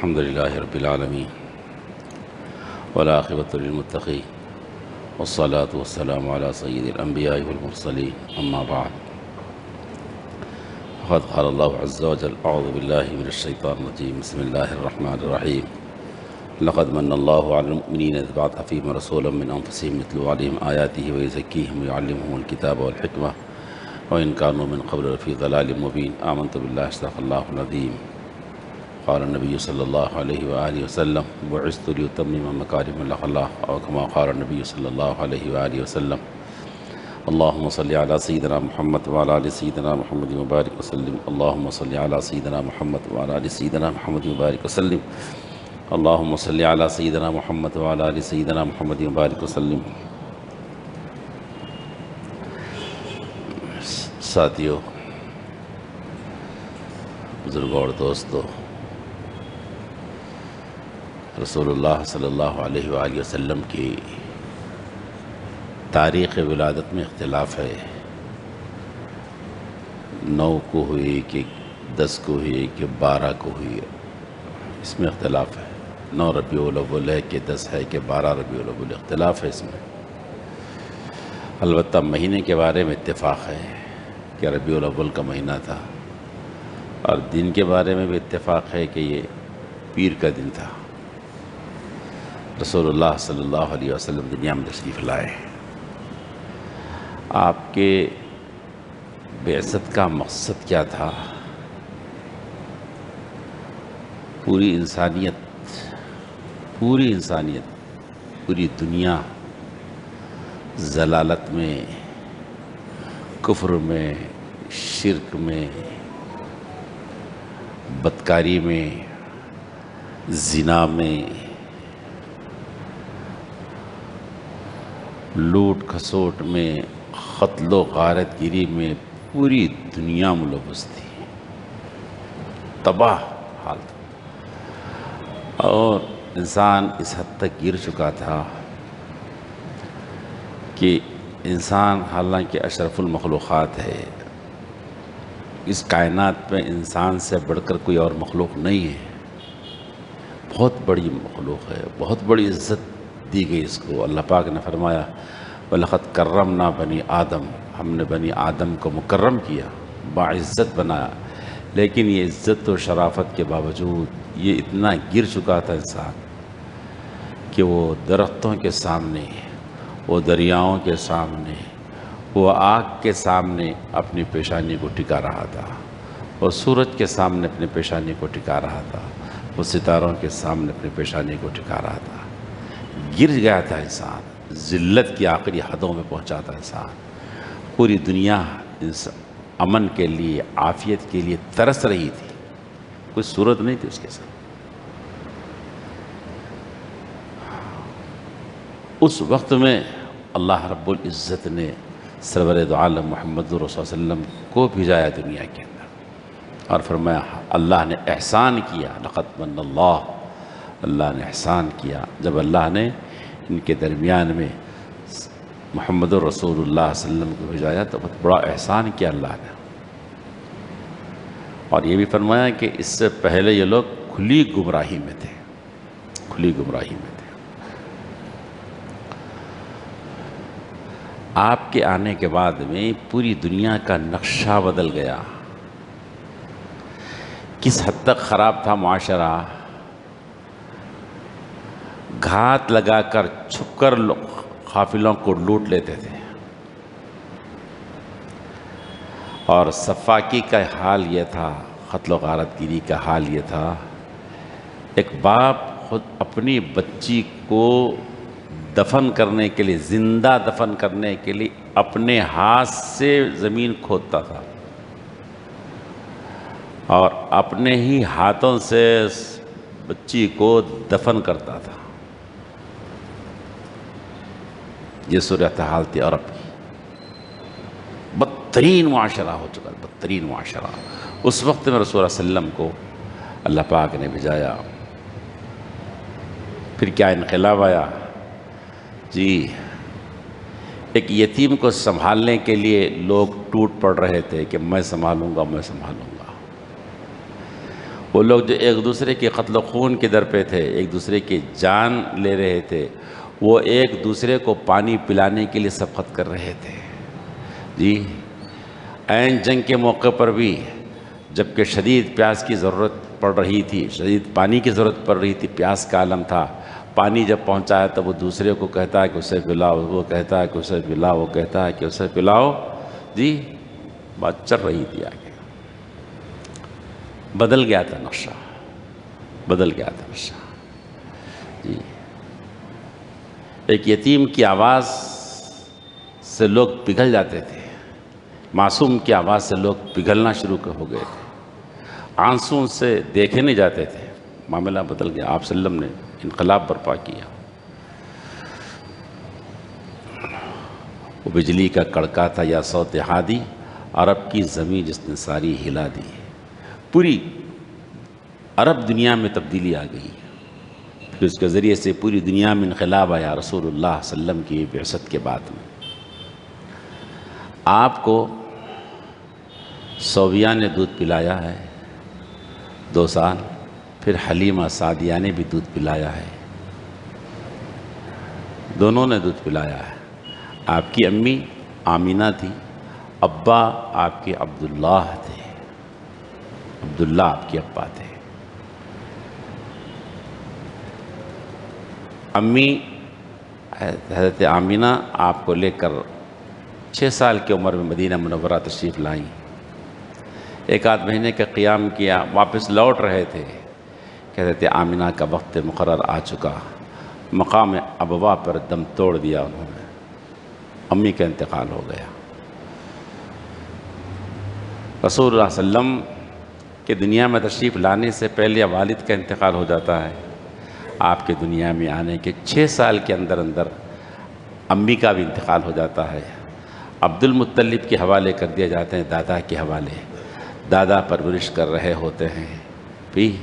الحمد لله رب العالمين والعاقبة للمتقين والصلاة والسلام على سيد الأنبياء والمرسلين أما بعد فقد قال الله عز وجل أعوذ بالله من الشيطان الرجيم بسم الله الرحمن الرحيم لقد من الله على المؤمنين إذ بعث فيهم رسولا من أنفسهم يتلو عليهم آياته ويزكيهم ويعلمهم الكتاب والحكمة وإن كانوا من قبل لفي ضلال مبين آمنت بالله صدق الله العظيم قال النبي صلى الله عليه وآله وسلم بعثت لأتمم مكارم الأخلاق أو كما قال النبي صلى الله عليه وآله وسلم اللهم صل على سيدنا محمد وعلى آل سيدنا محمد وبارك وسلم اللهم صل على سيدنا محمد وعلى آل سيدنا محمد وبارك وسلم اللهم صل على سيدنا محمد وعلى آل سيدنا محمد وبارك وسلم. ساتھیو، بزرگوں اور دوستو، رسول اللہ صلی اللہ علیہ وآلہ وسلم کی تاریخ ولادت میں اختلاف ہے. 9 کو ہوئی کہ 10 کو ہوئی کہ 12 کو ہوئی، اس میں اختلاف ہے. 9 ربیع الاول ہے کہ 10 ہے کہ 12 ربیع الاول، اختلاف ہے اس میں. البتہ مہینے کے بارے میں اتفاق ہے کہ ربیع الاول کا مہینہ تھا، اور دن کے بارے میں بھی اتفاق ہے کہ یہ پیر کا دن تھا. رسول اللہ صلی اللہ علیہ وسلم دنیا میں تشریف لائے. آپ کے بعثت کا مقصد کیا تھا؟ پوری انسانیت، پوری دنیا ضلالت میں، کفر میں، شرک میں، بدکاری میں، زنا میں، لوٹ کھسوٹ میں، قتل و غارت گیری میں پوری دنیا ملوث تھی. تباہ حال تھا، اور انسان اس حد تک گر چکا تھا کہ انسان حالانکہ اشرف المخلوقات ہے، اس کائنات میں انسان سے بڑھ کر کوئی اور مخلوق نہیں ہے. بہت بڑی مخلوق ہے، بہت بڑی عزت دی گئی اس کو. اللہ پاک نے فرمایا وَلَقَدْ كَرَّمْنَا بَنِي آدم، ہم نے بنی آدم کو مکرم کیا، باعزت بنایا. لیکن یہ عزت و شرافت کے باوجود یہ اتنا گر چکا تھا انسان کہ وہ درختوں کے سامنے، وہ دریاؤں کے سامنے، وہ آگ کے سامنے اپنی پیشانی کو ٹکا رہا تھا، وہ سورج کے سامنے اپنی پیشانی کو ٹکا رہا تھا، وہ ستاروں کے سامنے اپنی پیشانی کو ٹکا رہا تھا. گر گیا تھا انسان، ذلت کی آخری حدوں میں پہنچا تھا انسان. پوری دنیا امن کے لیے، عافیت کے لیے ترس رہی تھی، کوئی صورت نہیں تھی اس کے ساتھ. اس وقت میں اللہ رب العزت نے سرور دو عالم محمد رسول صلی اللہ علیہ وسلم کو بھیجایا دنیا کے اندر، اور فرمایا اللہ نے احسان کیا. لقد من اللہ نے احسان کیا جب اللہ نے ان کے درمیان میں محمد رسول اللہ صلی اللہ علیہ وسلم کو بھیجایا، تو بہت بڑا احسان کیا اللہ نے. اور یہ بھی فرمایا کہ اس سے پہلے یہ لوگ کھلی گمراہی میں تھے، کھلی گمراہی میں تھے. آپ کے آنے کے بعد میں پوری دنیا کا نقشہ بدل گیا. کس حد تک خراب تھا معاشرہ، گھات لگا کر چھپ کر قافلوں کو لوٹ لیتے تھے. اور سفاکی کا حال یہ تھا، قتل و غارت گیری کا حال یہ تھا، ایک باپ خود اپنی بچی کو دفن کرنے کے لیے، زندہ دفن کرنے کے لیے اپنے ہاتھ سے زمین کھودتا تھا، اور اپنے ہی ہاتھوں سے بچی کو دفن کرتا تھا. یہ صورتحال تھی عرب کی. بدترین معاشرہ ہو چکا، بدترین معاشرہ. اس وقت میں رسول اللہ صلی اللہ علیہ وسلم کو اللہ پاک نے بھیجایا. پھر کیا انقلاب آیا جی. ایک یتیم کو سنبھالنے کے لیے لوگ ٹوٹ پڑ رہے تھے کہ میں سنبھالوں گا، میں سنبھالوں گا. وہ لوگ جو ایک دوسرے کے قتل و خون کے در پہ تھے، ایک دوسرے کی جان لے رہے تھے، وہ ایک دوسرے کو پانی پلانے کے لیے سبقت کر رہے تھے جی۔ عین جنگ کے موقع پر بھی جبکہ شدید پیاس کی ضرورت پڑ رہی تھی، شدید پانی کی ضرورت پڑ رہی تھی، پیاس کا عالم تھا، پانی جب پہنچا ہے تو وہ دوسرے کو کہتا ہے کہ اسے پلاؤ، وہ کہتا ہے کہ اسے پلاؤ، وہ کہتا ہے کہ اسے پلاؤ جی۔ بات چل رہی تھی آگے، بدل گیا تھا نقشہ، بدل گیا تھا نقشہ جی۔ ایک یتیم کی آواز سے لوگ پگھل جاتے تھے، معصوم کی آواز سے لوگ پگھلنا شروع ہو گئے تھے، آنسوں سے دیکھے نہیں جاتے تھے۔ معاملہ بدل گیا، آپ صلی اللہ علیہ وسلم نے انقلاب برپا کیا۔ وہ بجلی کا کڑکا تھا یا صوت ہادی، عرب کی زمین جس نے ساری ہلا دی۔ پوری عرب دنیا میں تبدیلی آ گئی، پھر اس کے ذریعے سے پوری دنیا میں انقلاب آیا رسول اللہ صلی اللہ علیہ وسلم کی بعثت کے بعد میں۔ آپ کو صوبیہ نے دودھ پلایا ہے 2 سال، پھر حلیمہ سعدیہ نے بھی دودھ پلایا ہے، دونوں نے دودھ پلایا ہے۔ آپ کی امی آمینہ تھی، ابا آپ کے عبداللہ تھے، عبداللہ آپ کے ابا تھے۔ امی حضرت آمینہ آپ کو لے کر 6 سال کی عمر میں مدینہ منورہ تشریف لائیں، 1 آدھ مہینے کا قیام کیا، واپس لوٹ رہے تھے کہ حضرت آمینہ کا وقت مقرر آ چکا، مقام ابوا پر دم توڑ دیا انہوں نے، امی کا انتقال ہو گیا۔ رسول اللہ صلی اللہ علیہ وسلم کے دنیا میں تشریف لانے سے پہلے والد کا انتقال ہو جاتا ہے، آپ کے دنیا میں آنے کے 6 سال کے اندر اندر امی کا بھی انتقال ہو جاتا ہے، عبد المطلب کے حوالے کر دیا جاتے ہیں، دادا کے حوالے، دادا پرورش کر رہے ہوتے ہیں۔ بھی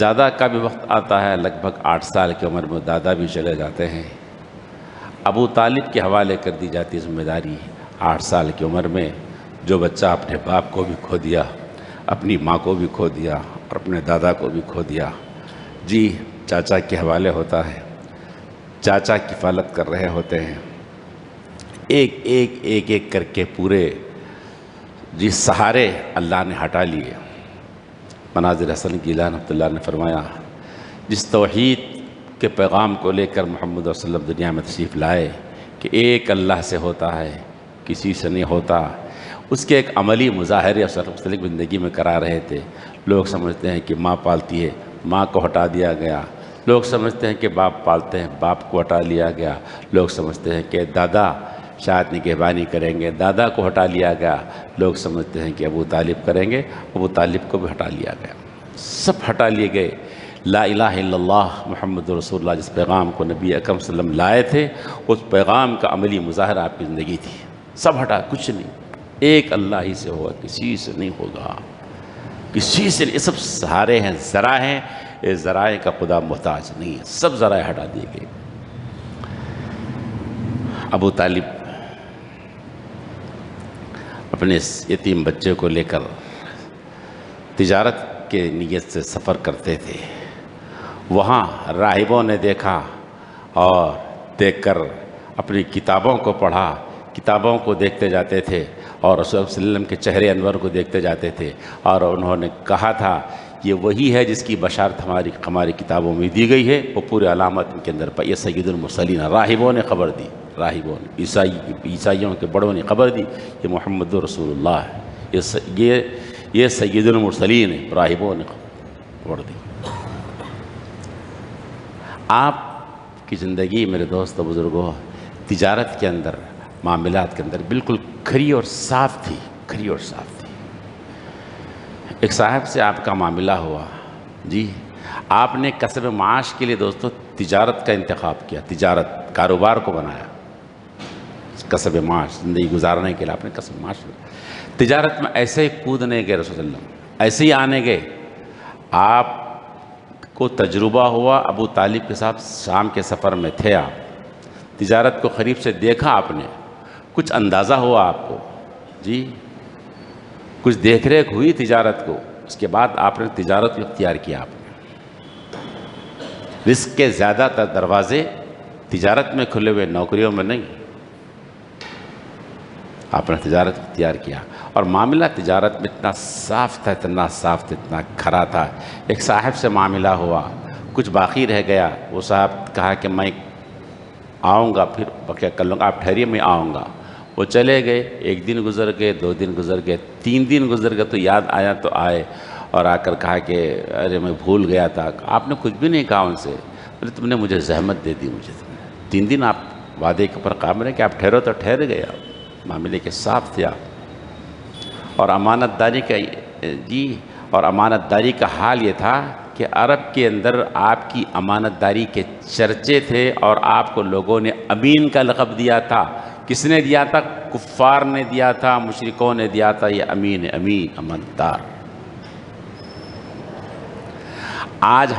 دادا کا بھی وقت آتا ہے، لگ بھگ 8 سال کی عمر میں دادا بھی چلے جاتے ہیں، ابو طالب کے حوالے کر دی جاتی ہے ذمہ داری۔ 8 سال کی عمر میں جو بچہ اپنے باپ کو بھی کھو دیا، اپنی ماں کو بھی کھو دیا اور اپنے دادا کو بھی کھو دیا جی، چاچا کے حوالے ہوتا ہے، چاچا کفالت کر رہے ہوتے ہیں، ایک کر کے پورے جی سہارے اللہ نے ہٹا لیے۔ مناظر حسن گیلانی رحمۃ اللہ نے فرمایا، جس توحید کے پیغام کو لے کر محمد صلی اللہ علیہ وسلم دنیا میں تشریف لائے کہ ایک اللہ سے ہوتا ہے، کسی سے نہیں ہوتا، اس کے ایک عملی مظاہرے اور مختلف زندگی میں کرا رہے تھے۔ لوگ سمجھتے ہیں کہ ماں پالتی ہے، ماں کو ہٹا دیا گیا، لوگ سمجھتے ہیں کہ باپ پالتے ہیں، باپ کو ہٹا لیا گیا، لوگ سمجھتے ہیں کہ دادا شاید نگہبانی کریں گے، دادا کو ہٹا لیا گیا، لوگ سمجھتے ہیں کہ ابو طالب کریں گے، ابو طالب کو بھی ہٹا لیا گیا، سب ہٹا لیے گئے۔ لا الہ الا اللہ محمد رسول اللہ جس پیغام کو نبی اکرم صلی اللہ علیہ وسلم لائے تھے، اس پیغام کا عملی مظاہرہ آپ کی زندگی تھی، سب ہٹا، کچھ نہیں، ایک اللہ ہی سے ہوگا، کسی سے نہیں ہوگا، کسی سے نہیں، یہ سب سہارے ہیں، ذرائع ہیں، یہ ذرائع کا خدا محتاج نہیں ہے، سب ذرائع ہٹا دیے گئے۔ ابو طالب اپنے یتیم بچے کو لے کر تجارت کے نیت سے سفر کرتے تھے، وہاں راہبوں نے دیکھا اور دیکھ کر اپنی کتابوں کو پڑھا، کتابوں کو دیکھتے جاتے تھے اور رسول اللہ صلی اللہ علیہ وسلم کے چہرے انور کو دیکھتے جاتے تھے، اور انہوں نے کہا تھا یہ وہی ہے جس کی بشارت ہماری کتابوں میں دی گئی ہے، وہ پورے علامت ان کے اندر پائی۔ یہ سید المرسلین، راہبوں نے خبر دی، راہبوں نے، عیسائیوں کے بڑوں نے خبر دی، یہ محمد رسول اللہ ہے، یہ سید المرسلین ہے، راہبوں نے خبر دی۔ آپ کی زندگی میرے دوست و بزرگوں تجارت کے اندر، معاملات کے اندر بالکل کھری اور صاف تھی، کھری اور صاف تھی۔ ایک صاحب سے آپ کا معاملہ ہوا جی، آپ نے کسب معاش کے لیے دوستو تجارت کا انتخاب کیا، تجارت کاروبار کو بنایا، کسب معاش زندگی گزارنے کے لیے آپ نے کسب معاش تجارت میں ایسے ہی کودنے گئے، رسول اللہ ایسے ہی آنے گئے، آپ کو تجربہ ہوا، ابو طالب کے ساتھ شام کے سفر میں تھے، آپ تجارت کو قریب سے دیکھا، آپ نے کچھ اندازہ ہوا آپ کو جی، کچھ دیکھ ریکھ ہوئی تجارت کو، اس کے بعد آپ نے تجارت کو اختیار کیا. آپ نے رزق کے زیادہ تر دروازے تجارت میں کھلے ہوئے، نوکریوں میں نہیں. آپ نے تجارت اختیار کیا، اور معاملہ تجارت میں اتنا صاف تھا، اتنا صاف تھا، اتنا کھرا تھا. ایک صاحب سے معاملہ ہوا، کچھ باقی رہ گیا. وہ صاحب کہا کہ میں آؤں گا، پھر بقیہ کر لوں گا، آپ ٹھہریے میں آؤں گا. وہ چلے گئے. 1 دن گزر گئے، 2 دن گزر گئے، 3 دن گزر گئے. تو یاد آیا تو آئے اور آ کر کہا کہ ارے میں بھول گیا تھا. آپ نے کچھ بھی نہیں کہا ان سے. بولے تم نے مجھے زحمت دے دی. مجھے 3 دن آپ وعدے کے اوپر قائم رہے کہ آپ ٹھہرو، تو ٹھہر گئے. آپ معاملے کے صاف تھے آپ. اور امانت داری کا اور امانت داری کا حال یہ تھا کہ عرب کے اندر آپ کی امانت داری کے چرچے تھے، اور آپ کو لوگوں نے امین کا لقب دیا تھا. کس نے دیا تھا؟ کفار نے دیا تھا، مشرکوں نے دیا تھا. یہ امین، امانت دار. آج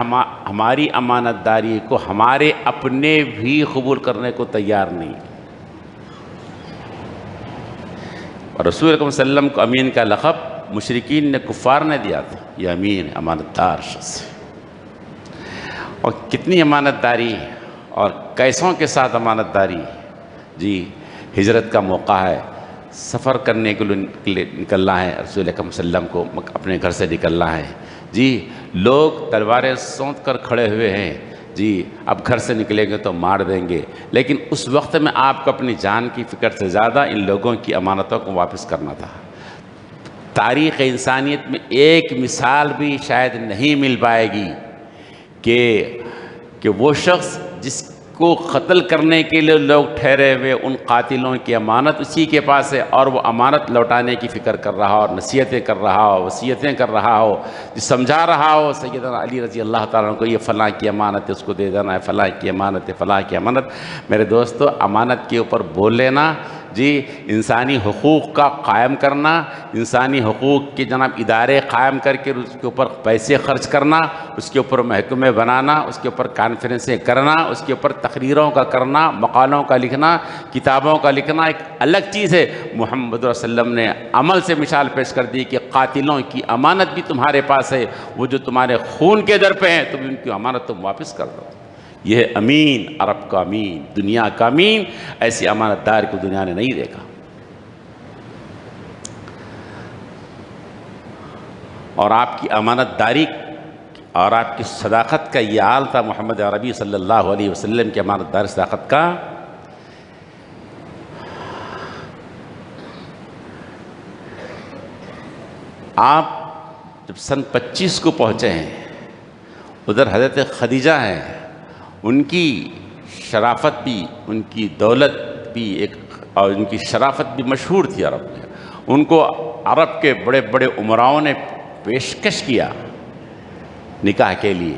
ہماری امانت داری کو ہمارے اپنے بھی قبول کرنے کو تیار نہیں. اور رسول اکرم صلی اللہ علیہ وسلم کو امین کا لقب مشرکین نے، کفار نے دیا تھا. یہ امین، امانت دار شخص. اور کتنی امانت داری اور کیسوں کے ساتھ امانت داری. ہجرت کا موقع ہے، سفر کرنے کے لیے نکلنا ہے. رسول اکرم صلی اللہ علیہ وسلم کو اپنے گھر سے نکلنا ہے. لوگ تلواریں سونت کر کھڑے ہوئے ہیں. اب گھر سے نکلیں گے تو مار دیں گے. لیکن اس وقت میں آپ کو اپنی جان کی فکر سے زیادہ ان لوگوں کی امانتوں کو واپس کرنا تھا. تاریخ انسانیت میں ایک مثال بھی شاید نہیں مل پائے گی کہ وہ شخص جس کو قتل کرنے کے لیے لوگ ٹھہرے ہوئے، ان قاتلوں کی امانت اسی کے پاس ہے، اور وہ امانت لوٹانے کی فکر کر رہا ہو، اور نصیحتیں کر رہا ہو، وصیتیں کر رہا ہو، سمجھا رہا ہو سیدنا علی رضی اللہ تعالیٰ عنہ کو، یہ فلاں کی امانت ہے، اس کو دے دینا ہے، فلاں کی امانت ہے، فلاں کی امانت. میرے دوستو، امانت کے اوپر بول لینا، انسانی حقوق کا قائم کرنا، انسانی حقوق کے ادارے قائم کر کے اس کے اوپر پیسے خرچ کرنا، اس کے اوپر محکمے بنانا، اس کے اوپر کانفرنسیں کرنا، اس کے اوپر تقریروں کا کرنا، مقالوں کا لکھنا، کتابوں کا لکھنا ایک الگ چیز ہے. محمد رسول اللہ وسلم نے عمل سے مثال پیش کر دی کہ قاتلوں کی امانت بھی تمہارے پاس ہے. وہ جو تمہارے خون کے در پہ ہیں، تم ان کی امانت تم واپس کر دو. یہ امین، عرب کا امین، دنیا کا امین. ایسی امانت دار کو دنیا نے نہیں دیکھا. اور آپ کی امانت داری اور آپ کی صداقت کا یہ حال تھا محمد عربی صلی اللہ علیہ وسلم کی امانت داری صداقت کا. آپ جب سن 25 کو پہنچے ہیں، ادھر حضرت خدیجہ ہیں، ان کی شرافت بھی، ان کی دولت بھی اور ان کی شرافت بھی مشہور تھی عرب میں. ان کو عرب کے بڑے بڑے عمراؤں نے پیشکش کیا نکاح کے لیے.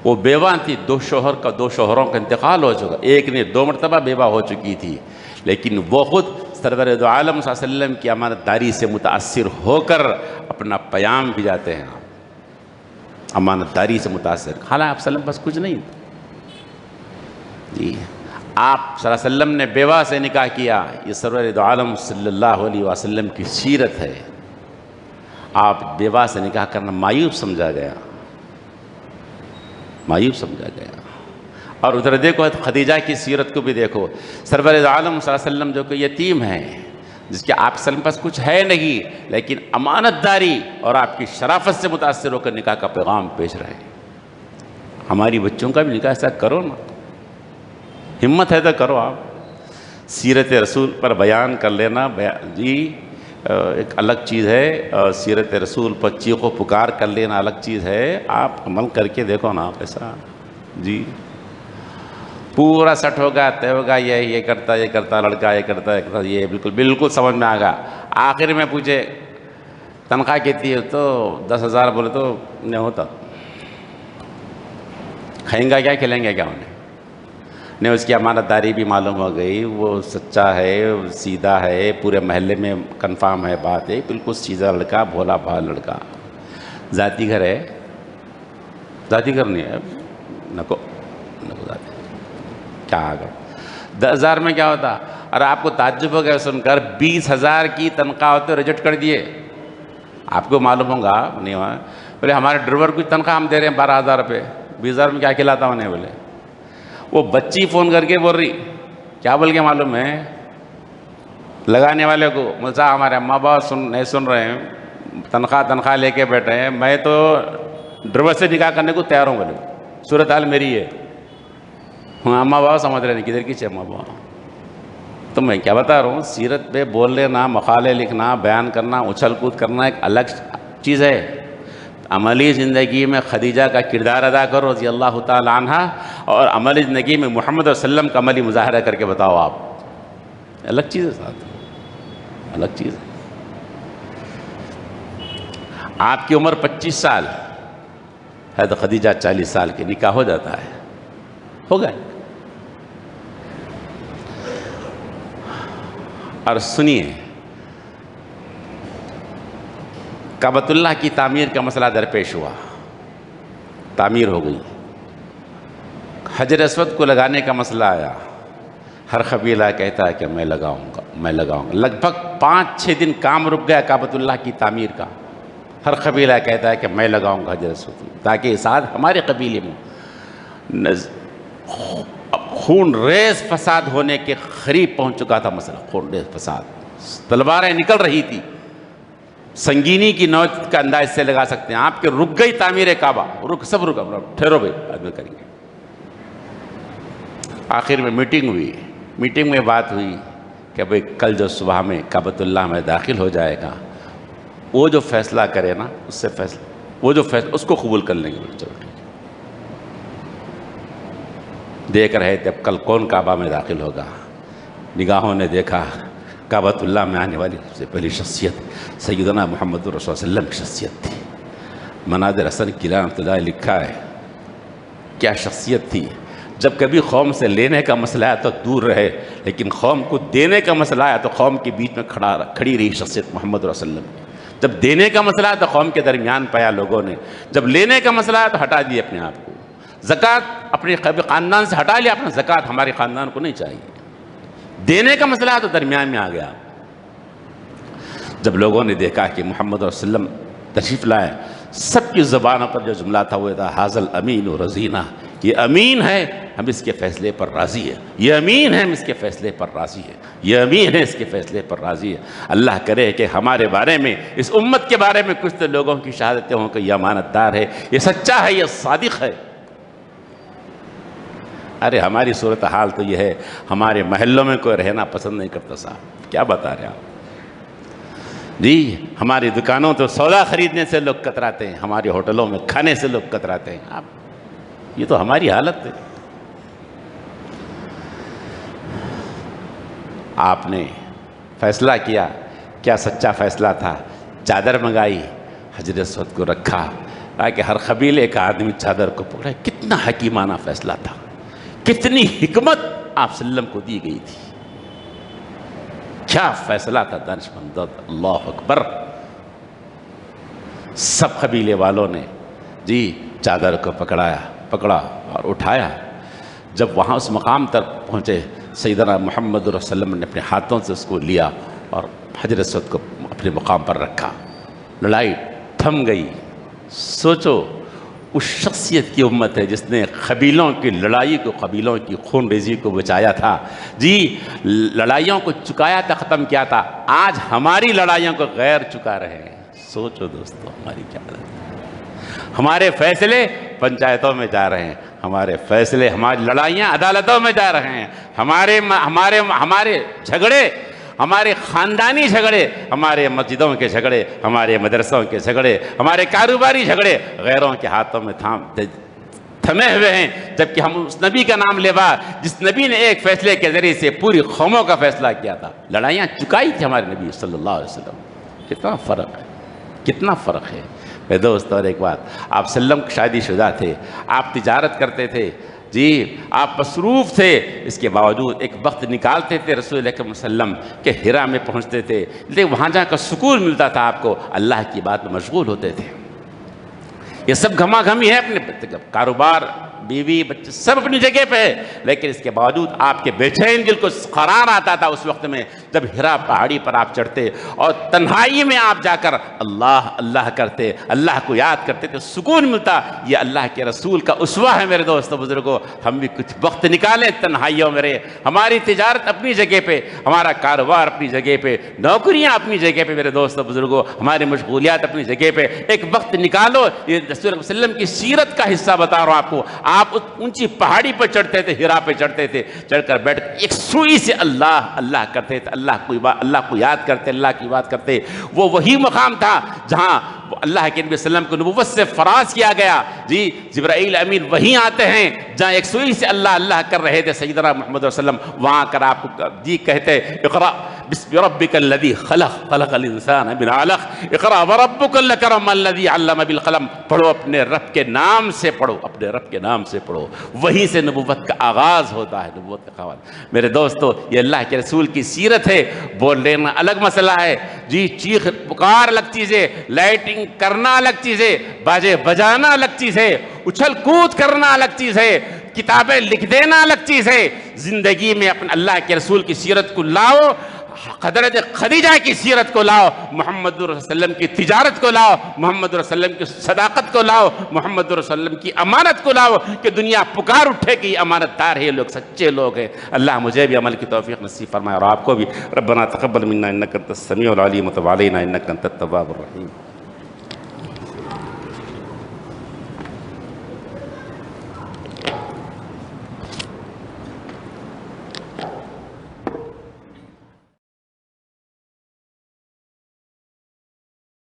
وہ بیوہ تھی، 2 شوہروں کا انتقال ہو چکا. ایک نے 2 مرتبہ بیوہ ہو چکی تھی، لیکن وہ خود سرور دو عالم صلی اللہ علیہ وسلم کی امانت داری سے متاثر ہو کر اپنا پیام بھی جاتے ہیں. امانت داری سے متاثر، حالانکہ آپ صلی اللہ علیہ وسلم بس کچھ نہیں. آپ صلی اللہ علیہ وسلم نے بیوہ سے نکاح کیا. یہ سرور دو عالم صلی اللہ علیہ وسلم کی سیرت ہے. آپ بیوہ سے نکاح کرنا معیوب سمجھا گیا، معیوب سمجھا گیا. اور ادھر دیکھو خدیجہ کی سیرت کو بھی دیکھو. سرور دو عالم صلی اللہ علیہ وسلم جو کہ یتیم ہیں، جس کے آپ صلی اللہ علیہ وسلم پاس کچھ ہے نہیں، لیکن امانت داری اور آپ کی شرافت سے متاثر ہو کر نکاح کا پیغام پیش رہے ہیں. ہماری بچوں کا بھی نکاح ایسا کرو نا، ہمت ہے تو کرو. آپ سیرت رسول پر بیان کر لینا ایک الگ چیز ہے، سیرت رسول پر چیخ و پکار کر لینا الگ چیز ہے. آپ عمل کر کے دیکھو نا. آپ ایسا پورا سیٹ ہوگا، طے ہوگا، یہ کرتا لڑکا، یہ کرتا یہ بالکل سمجھ میں آ گا. آخر میں پوچھے تنخواہ کتنی ہے تو 10,000 بولے تو نہیں ہوتا. کھائیں گا کیا، کھلیں گے کیا انہیں؟ نہیں، اس کی امانت داری بھی معلوم ہو گئی. وہ سچا ہے، سیدھا ہے، پورے محلے میں کنفرم ہے بات ہے، بالکل سیدھا لڑکا، بھولا بھالا لڑکا. ذاتی گھر ہے، ذاتی گھر نہیں ہے، نکو ذاتی کیا آگا 10,000 میں کیا ہوتا. اور آپ کو تعجب ہو گیا سن کر 20,000 کی تنخواہ ہوتے ریجیکٹ کر دیے. آپ کو معلوم ہوگا نہیں ہوا؟ بولے ہمارے ڈرائیور کی تنخواہ ہم دے رہے ہیں 12,000 روپے، 20,000 میں کیا کھلاتا ہوں انہیں؟ بولے وہ بچی فون کر کے بول رہی، کیا بول کے معلوم ہے لگانے والے کو، مول صاحب ہمارے اماں باپ نہیں سن رہے ہیں، تنخواہ لے کے بیٹھے ہیں، میں تو ڈرائیور سے نکاح کرنے کو تیار ہوں۔ بولے صورتحال میری ہے، ہاں اماں باپ سمجھ رہے ہیں کدھر کی اماں باپ۔ تو میں کیا بتا رہا ہوں، سیرت پہ بول لینا، مقالے لکھنا، بیان کرنا، اچھل کود کرنا ایک الگ چیز ہے، عملی زندگی میں خدیجہ کا کردار ادا کرو رضی اللہ تعالی عنہ، اور عملی زندگی میں محمد صلی اللہ علیہ وسلم کا عملی مظاہرہ کر کے بتاؤ، آپ الگ چیز ہے، ساتھ الگ چیز ہے۔ آپ کی عمر 25 سال ہے تو خدیجہ 40 سال کی، نکاح ہو جاتا ہے، ہو گئے۔ اور سنیے، کعبۃ اللہ کی تعمیر کا مسئلہ درپیش ہوا، تعمیر ہو گئی، حجر اسود کو لگانے کا مسئلہ آیا، ہر قبیلہ کہتا ہے کہ میں لگاؤں گا، لگ بھگ 5-6 دن کام رک گیا کعبۃ اللہ کی تعمیر کا، ہر قبیلہ کہتا ہے کہ میں لگاؤں گا حجر اسود، تاکہ اس آج ہمارے قبیلے میں خون ریز فساد ہونے کے قریب پہنچ چکا تھا مسئلہ، خون ریز فساد، تلواریں نکل رہی تھی، سنگینی کی نوع کا انداز سے لگا سکتے ہیں آپ، کہ رک گئی تعمیر کعبہ، سب رکا، ٹھہرو بھائی آدمی کریں گے۔ آخر میں میٹنگ ہوئی، میٹنگ میں بات ہوئی کہ بھئی کل جو صبح میں کعبۃ اللہ میں داخل ہو جائے گا، وہ جو فیصلہ کرے نا، اس سے فیصلہ، وہ جو فیصلہ اس کو قبول کر لیں گے۔ چلو ٹھیک ہے، دیکھ رہے تھے اب کل کون کعبہ میں داخل ہوگا، نگاہوں نے دیکھا کعبۃ اللہ میں آنے والی سب سے پہلی شخصیت سیدنا محمد رسول صلی اللہ علیہ وسلم کی شخصیت تھی۔ مناظر حسن کی رحمۃ اللہ علیہ لکھا ہے کیا شخصیت تھی، جب کبھی قوم سے لینے کا مسئلہ آیا تو دور رہے، لیکن قوم کو دینے کا مسئلہ آیا تو قوم کے بیچ میں کھڑی رہی شخصیت محمد رسول اللہ علیہ وسلم۔ جب دینے کا مسئلہ آیا تو قوم کے درمیان پایا لوگوں نے، جب لینے کا مسئلہ آیا تو ہٹا دیے اپنے آپ کو، زکوٰۃ اپنے خاندان سے ہٹا لیا، اپنا زکوٰۃ ہمارے خاندان کو نہیں چاہیے، دینے کا مسئلہ تو درمیان میں آ گیا۔ جب لوگوں نے دیکھا کہ محمد رسول اللہ علیہ وسلم تشریف لائے، سب کی زبانوں پر جو جملہ تھا وہ تھا حاذل امین و رضینا، یہ امین ہے ہم اس کے فیصلے پر راضی ہے، یہ امین ہے ہم اس کے فیصلے پر راضی ہے، یہ امین ہے اس کے فیصلے پر راضی ہے۔ اللہ کرے کہ ہمارے بارے میں، اس امت کے بارے میں کچھ تو لوگوں کی شہادتیں ہوں کہ یہ امانت دار ہے، یہ سچا ہے، یہ صادق ہے۔ ارے ہماری صورتحال تو یہ ہے، ہمارے محلوں میں کوئی رہنا پسند نہیں کرتا صاحب، کیا بتا رہے آپ جی، ہماری دکانوں تو سودا خریدنے سے لوگ کتراتے ہیں، ہمارے ہوٹلوں میں کھانے سے لوگ کتراتے ہیں، آپ یہ تو ہماری حالت ہے۔ آپ نے فیصلہ کیا، کیا سچا فیصلہ تھا، چادر منگائی، حجر اسود کو رکھا، تاکہ ہر قبیلے کا آدمی چادر کو پکڑے۔ کتنا حکیمانہ فیصلہ تھا، کتنی حکمت آپ صلی اللہ علیہ وسلم کو دی گئی تھی، کیا فیصلہ تھا دانشمند، اللہ اکبر۔ سب قبیلے والوں نے جی چادر کو پکڑا اور اٹھایا۔ جب وہاں اس مقام تک پہنچے، سیدنا محمد رسول اللہ علیہ وسلم نے اپنے ہاتھوں سے اس کو لیا اور حجر اسود کو اپنے مقام پر رکھا، لڑائی تھم گئی۔ سوچو اس شخصیت کی امت ہے جس نے قبیلوں کی لڑائی کو، قبیلوں کی خون ریزی کو بچایا تھا جی، لڑائیوں کو چکایا تھا، ختم کیا تھا۔ آج ہماری لڑائیوں کو غیر چکا رہے ہیں۔ سوچو دوستو ہماری کیا حالت ہے، ہمارے فیصلے پنچایتوں میں جا رہے ہیں، ہمارے فیصلے، ہماری لڑائیاں عدالتوں میں جا رہے ہیں، ہمارے جھگڑے، ہمارے خاندانی جھگڑے، ہمارے مسجدوں کے جھگڑے، ہمارے مدرسوں کے جھگڑے، ہمارے کاروباری جھگڑے غیروں کے ہاتھوں میں تھمے ہوئے ہیں، جبکہ ہم اس نبی کا نام لیوا جس نبی نے ایک فیصلے کے ذریعے سے پوری قوموں کا فیصلہ کیا تھا، لڑائیاں چکائی تھی ہمارے نبی صلی اللہ علیہ وسلم۔ کتنا فرق ہے، کتنا فرق ہے میرے دوست۔ اور ایک بات، آپ صلی اللہ علیہ وسلم شادی شدہ تھے، آپ تجارت کرتے تھے جی، آپ مصروف تھے، اس کے باوجود ایک وقت نکالتے تھے رسول اکرم صلی اللہ علیہ وسلم کہ ہرا میں پہنچتے تھے، لیکن وہاں جا کر سکون ملتا تھا آپ کو، اللہ کی بات میں مشغول ہوتے تھے۔ یہ سب گھما گھمی ہے، اپنے کاروبار بیوی بچے سب اپنی جگہ پہ ہے، لیکن اس کے باوجود آپ کے بے چین دل کو قرار آتا تھا اس وقت میں جب ہرا پہاڑی پر آپ چڑھتے اور تنہائی میں آپ جا کر اللہ اللہ کرتے، اللہ کو یاد کرتے تو سکون ملتا۔ یہ اللہ کے رسول کا اسوہ ہے میرے دوستو بزرگوں۔ ہم بھی کچھ وقت نکالیں تنہائیوں میں رہے، ہماری تجارت اپنی جگہ پہ، ہمارا کاروبار اپنی جگہ پہ، نوکریاں اپنی جگہ پہ میرے دوستو بزرگوں، ہماری مشغولیات اپنی جگہ پہ، ایک وقت نکالو۔ یہ رسول اللہ صلی اللہ علیہ وسلم کی سیرت کا حصہ بتا رہا ہوں آپ کو۔ آپ اس اونچی پہاڑی پر چڑھتے تھے، ہرا پہ چڑھتے تھے، چڑھ کر بیٹھ کر ایک سوئی سے اللہ اللہ کرتے تھے، اللہ کو یاد کرتے، اللہ کی بات کرتے۔ وہ وہی مقام تھا جہاں اللہ کے نبی صلی اللہ علیہ وسلم کو نبوت سے فراز کیا گیا۔ جی جبرائیل امین وہیں آتے ہیں جہاں ایک سوئی سے اللہ اللہ کر رہے تھے سیدنا محمد صلی اللہ علیہ وسلم، وہاں کر آپ کو جی کہتے اقرأ بسم ربک الذی خلق خلق الانسان من علق اقرأ وربک الاکرم الذی علم بالقلم۔ پڑھو اپنے رب کے نام سے، پڑھو اپنے رب کے نام سے پڑھو، وہیں سے نبوت کا آغاز ہوتا ہے، نبوت کا آغاز۔ میرے دوستو یہ اللہ کے رسول کی سیرت ہے۔ بول لینا الگ مسئلہ ہے، جی چیخ پکار الگ چیز ہے، لائٹنگ کرنا الگ چیز ہے، باجے بجانا الگ چیز ہے، اچھل کود کرنا الگ چیز ہے، کتابیں لکھ دینا الگ چیز ہے۔ زندگی میں اپنے اللہ کے رسول کی سیرت کو لاؤ، حضرت خدیجہ کی سیرت کو لاؤ، محمد رسول اللہ صلی اللہ علیہ وسلم کی تجارت کو لاؤ، محمد رسول اللہ صلی اللہ علیہ وسلم کی صداقت کو لاؤ، محمد رسول اللہ صلی اللہ علیہ وسلم کی امانت کو لاؤ کہ دنیا پکار اٹھے کہ یہ امانت دار ہے، یہ لوگ سچے لوگ ہیں۔ اللہ مجھے بھی عمل کی توفیق نصیب فرمائے اور آپ کو بھی۔ ربنا تقبل منا انک انت السمیع العلیم وتب علینا انک انت التواب الرحیم۔